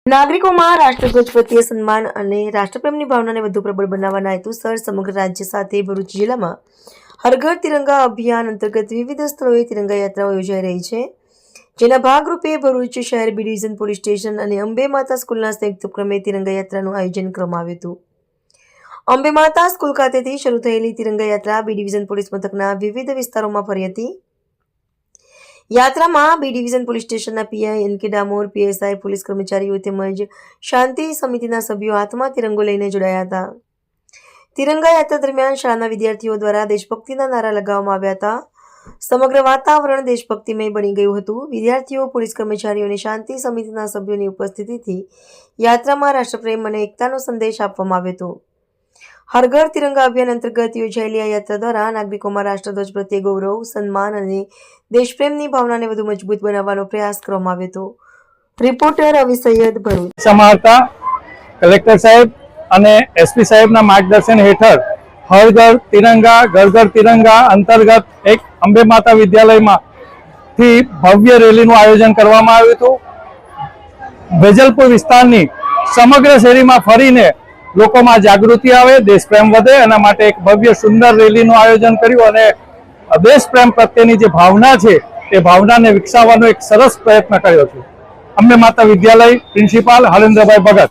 નાગરિકોમાં રાષ્ટ્રધ્વજ પ્રત્યે સન્માન અને રાષ્ટ્રપ્રેમની ભાવનાને વધુ પ્રબળ બનાવવાના હેતુસર સમગ્ર રાજ્ય સાથે ભરૂચ જિલ્લામાં હર ઘર તિરંગા અભિયાન અંતર્ગત વિવિધ સ્થળોએ તિરંગા યાત્રાઓ યોજાઈ રહી છે, જેના ભાગરૂપે ભરૂચ શહેર બી ડિવિઝન પોલીસ સ્ટેશન અને અંબે માતા સ્કૂલના સંયુક્ત ઉપક્રમે તિરંગા યાત્રાનું આયોજન કરવામાં આવ્યું હતું। અંબે માતા સ્કૂલ ખાતેથી શરૂ થયેલી તિરંગા યાત્રા બી ડિવિઝન પોલીસ મથકના વિવિધ વિસ્તારોમાં ફરી હતી। યાત્રામાં બી ડિવિઝન પોલીસ સ્ટેશનના PI N K Damor, PSI, police કર્મચારીઓ તેમજ શાંતિ સમિતિના સભ્યો હાથમાં તિરંગો લઈને જોડાયા હતા। તિરંગા યાત્રા દરમિયાન શાળાના વિદ્યાર્થીઓ દ્વારા દેશભક્તિના નારા લગાવવામાં આવ્યા હતા। સમગ્ર વાતાવરણ દેશભક્તિમય બની ગયું હતું। વિદ્યાર્થીઓ, પોલીસ કર્મચારીઓ અને શાંતિ સમિતિના સભ્યોની ઉપસ્થિતિથી યાત્રામાં રાષ્ટ્રપ્રેમ અને એકતાનો સંદેશ આપવામાં આવ્યો હતો। હર ઘર તિરંગા અભિયાન અંતર્ગત યોજાયેલી આ યાત્રા દ્વારા નાગરિકોમાં રાષ્ટ્રધ્વજ પ્રત્યે ગૌરવ, સન્માન અને દેશપ્રેમની ભાવનાને વધુ મજબૂત બનાવવાનો પ્રયાસ કરવામાં આવ્યો હતો। રિપોર્ટર અવી સૈયદ, ભરૂચ। સમારતા કલેક્ટર સાહેબ અને એસપી સાહેબના માર્ગદર્શન હેઠળ હર ઘર તિરંગા ઘર ઘર તિરંગા અંતર્ગત એક અંબે માતા વિદ્યાલયમાંથી ભવ્ય રેલીનું આયોજન કરવામાં આવ્યું હતું। વેજલપુર વિસ્તારની સમગ્ર શેરીમાં ફરીને લોકોમાં જાગૃતિ આવે, દેશપ્રેમ વધે, એના માટે એક ભવ્ય સુંદર રેલીનું આયોજન કર્યું અને દેશપ્રેમ પ્રત્યેની જે ભાવના છે એ ભાવનાને વિકસાવવાનો એક સરસ પ્રયત્ન કર્યો છે। અંબે માતા વિદ્યાલય પ્રિન્સિપાલ હરેન્દ્રભાઈ ભગત।